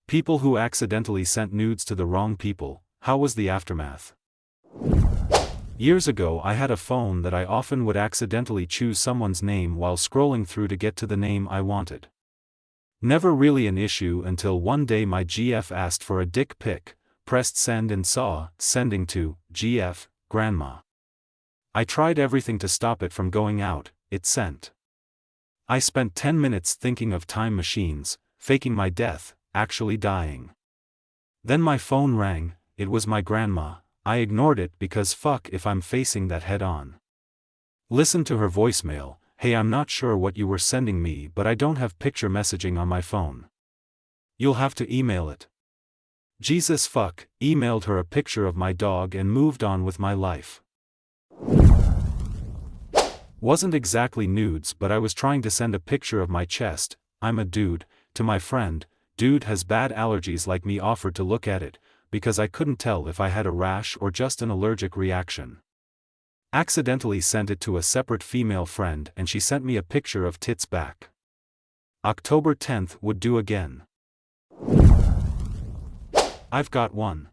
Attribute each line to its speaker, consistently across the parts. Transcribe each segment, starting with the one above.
Speaker 1: People who accidentally sent nudes to the wrong people, how was the aftermath? Years ago I had a phone that I often would accidentally choose someone's name while scrolling through to get to the name I wanted. Never really an issue until one day my GF asked for a dick pic, pressed send and saw, sending to, GF, Grandma. I tried everything to stop it from going out, it sent. I spent 10 minutes thinking of time machines, faking my death, actually dying. Then my phone rang, it was my grandma. I ignored it because fuck if I'm facing that head on. Listen to her voicemail, "Hey, I'm not sure what you were sending me but I don't have picture messaging on my phone. You'll have to email it." Jesus fuck, emailed her a picture of my dog and moved on with my life. Wasn't exactly nudes but I was trying to send a picture of my chest, I'm a dude, to my friend. Dude has bad allergies like me offered to look at it, because I couldn't tell if I had a rash or just an allergic reaction. Accidentally sent it to a separate female friend and she sent me a picture of tits back. October 10th would do again. I've got one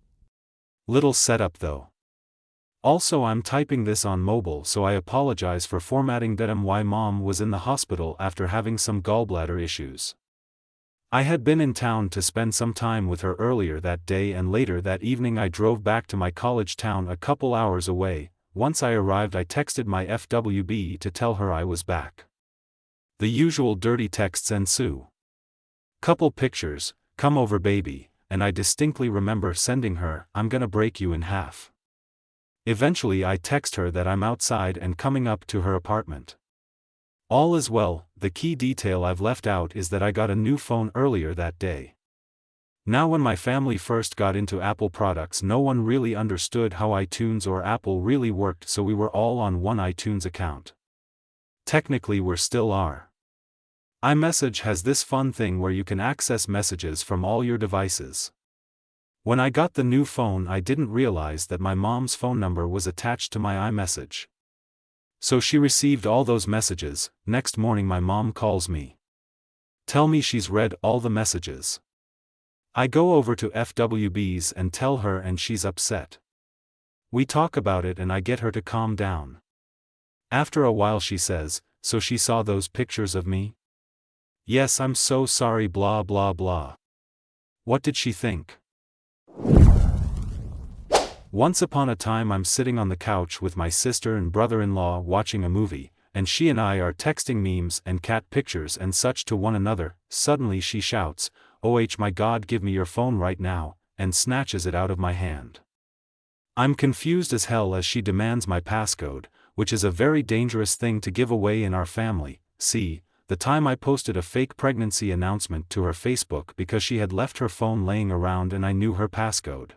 Speaker 1: little setup though. Also I'm typing this on mobile so I apologize for formatting that. My mom was in the hospital after having some gallbladder issues. I had been in town to spend some time with her earlier that day and later that evening I drove back to my college town a couple hours away. Once I arrived I texted my FWB to tell her I was back. The usual dirty texts ensue. Couple pictures, come over baby, and I distinctly remember sending her, I'm gonna break you in half. Eventually I text her that I'm outside and coming up to her apartment. All is well. The key detail I've left out is that I got a new phone earlier that day. Now when my family first got into Apple products no one really understood how iTunes or Apple really worked so we were all on one iTunes account. Technically we still are. iMessage has this fun thing where you can access messages from all your devices. When I got the new phone I didn't realize that my mom's phone number was attached to my iMessage. So she received all those messages. Next morning my mom calls me. Tell me she's read all the messages. I go over to FWB's and tell her and she's upset. We talk about it and I get her to calm down. After a while she says, so she saw those pictures of me? Yes, I'm so sorry blah blah blah. What did she think? Once upon a time I'm sitting on the couch with my sister and brother-in-law watching a movie, and she and I are texting memes and cat pictures and such to one another. Suddenly she shouts, "Oh my god, give me your phone right now," and snatches it out of my hand. I'm confused as hell as she demands my passcode, which is a very dangerous thing to give away in our family. See, the time I posted a fake pregnancy announcement to her Facebook because she had left her phone laying around and I knew her passcode.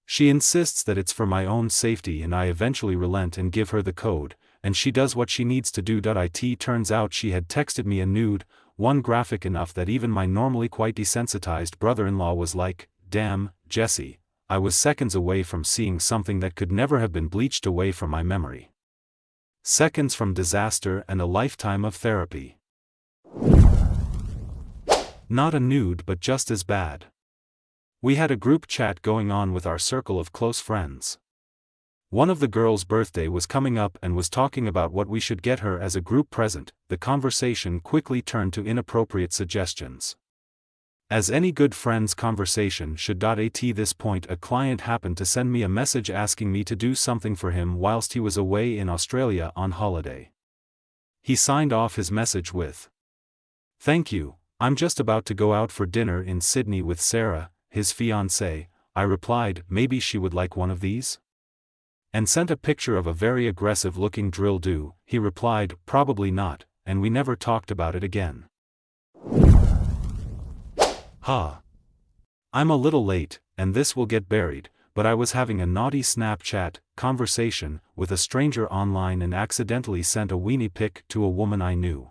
Speaker 1: She insists that it's for my own safety and I eventually relent and give her the code, and she does what she needs to do. It turns out she had texted me a nude, one graphic enough that even my normally quite desensitized brother-in-law was like, "Damn, Jesse, I was seconds away from seeing something that could never have been bleached away from my memory." Seconds from disaster and a lifetime of therapy. Not a nude but just as bad. We had a group chat going on with our circle of close friends. One of the girls' birthday was coming up and was talking about what we should get her as a group present. The conversation quickly turned to inappropriate suggestions. As any good friend's conversation should. At this point a client happened to send me a message asking me to do something for him whilst he was away in Australia on holiday. He signed off his message with, "Thank you, I'm just about to go out for dinner in Sydney with Sarah, his fiancée." I replied, "Maybe she would like one of these?" And sent a picture of a very aggressive looking drill do. He replied, "Probably not," and we never talked about it again. I'm a little late, and this will get buried, but I was having a naughty Snapchat conversation with a stranger online and accidentally sent a weenie pic to a woman I knew.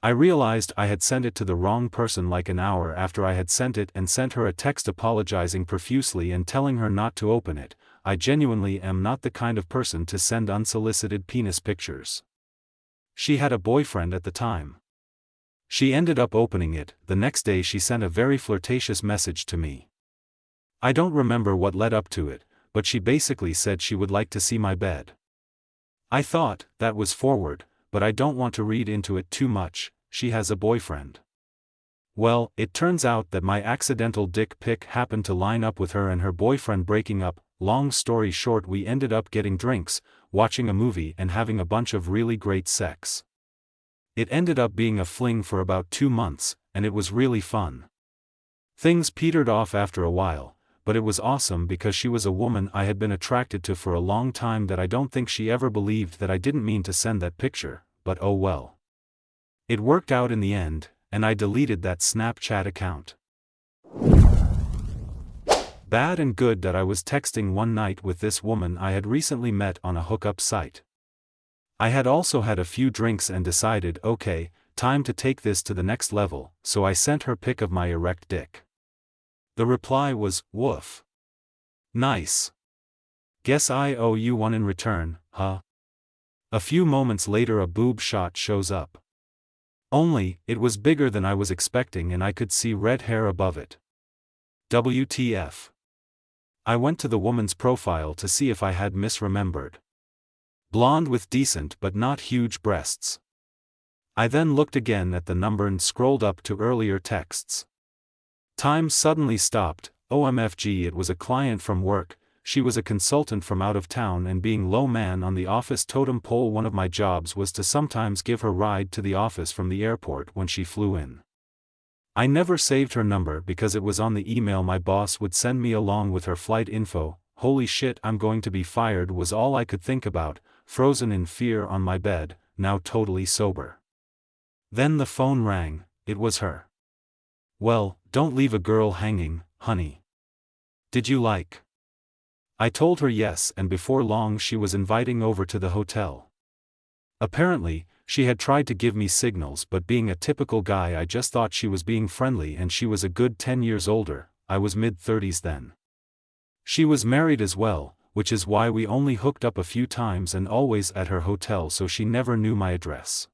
Speaker 1: I realized I had sent it to the wrong person like an hour after I had sent it and sent her a text apologizing profusely and telling her not to open it. I genuinely am not the kind of person to send unsolicited penis pictures. She had a boyfriend at the time. She ended up opening it. The next day she sent a very flirtatious message to me. I don't remember what led up to it, but she basically said she would like to see my bed. I thought, that was forward, but I don't want to read into it too much. She has a boyfriend. Well, it turns out that my accidental dick pic happened to line up with her and her boyfriend breaking up. Long story short, we ended up getting drinks, watching a movie and having a bunch of really great sex. It ended up being a fling for about 2 months, and it was really fun. Things petered off after a while, but it was awesome because she was a woman I had been attracted to for a long time that I don't think she ever believed that I didn't mean to send that picture, but oh well. It worked out in the end, and I deleted that Snapchat account. Bad and good that I was texting one night with this woman I had recently met on a hookup site. I had also had a few drinks and decided, okay, time to take this to the next level, so I sent her pic of my erect dick. The reply was, woof. Nice. Guess I owe you one in return, huh? A few moments later a boob shot shows up. Only, it was bigger than I was expecting and I could see red hair above it. WTF. I went to the woman's profile to see if I had misremembered. Blonde with decent but not huge breasts. I then looked again at the number and scrolled up to earlier texts. Time suddenly stopped. OMFG, it was a client from work. She was a consultant from out of town, and being low man on the office totem pole, one of my jobs was to sometimes give her ride to the office from the airport when she flew in. I never saved her number because it was on the email my boss would send me along with her flight info. Holy shit, I'm going to be fired was all I could think about, frozen in fear on my bed, now totally sober. Then the phone rang. It was her. Well, don't leave a girl hanging, honey. Did you like? I told her yes, and before long she was inviting over to the hotel. Apparently, she had tried to give me signals, but being a typical guy I just thought she was being friendly, and she was a good 10 years older. I was mid-30s then. She was married as well, which is why we only hooked up a few times and always at her hotel, so she never knew my address.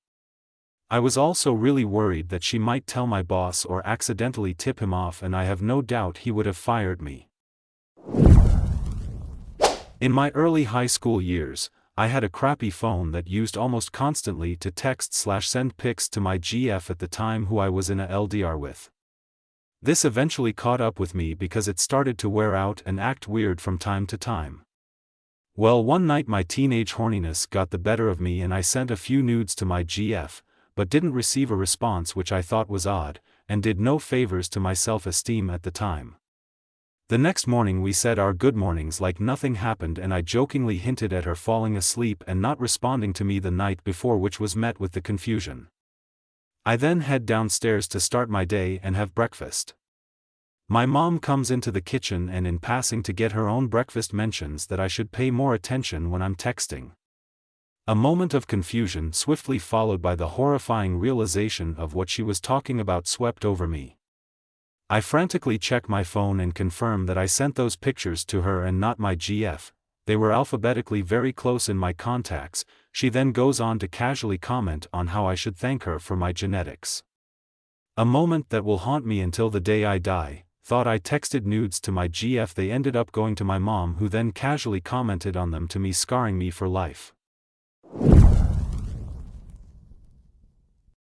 Speaker 1: I was also really worried that she might tell my boss or accidentally tip him off, and I have no doubt he would have fired me. In my early high school years, I had a crappy phone that used almost constantly to text/send pics to my GF at the time, who I was in a LDR with. This eventually caught up with me because it started to wear out and act weird from time to time. Well, one night my teenage horniness got the better of me and I sent a few nudes to my GF, but didn't receive a response, which I thought was odd, and did no favors to my self-esteem at the time. The next morning we said our good mornings like nothing happened, and I jokingly hinted at her falling asleep and not responding to me the night before, which was met with the confusion. I then head downstairs to start my day and have breakfast. My mom comes into the kitchen and in passing to get her own breakfast mentions that I should pay more attention when I'm texting. A moment of confusion swiftly followed by the horrifying realization of what she was talking about swept over me. I frantically check my phone and confirm that I sent those pictures to her and not my GF. They were alphabetically very close in my contacts. She then goes on to casually comment on how I should thank her for my genetics. A moment that will haunt me until the day I die. Thought I texted nudes to my GF. They ended up going to my mom, who then casually commented on them to me, scarring me for life.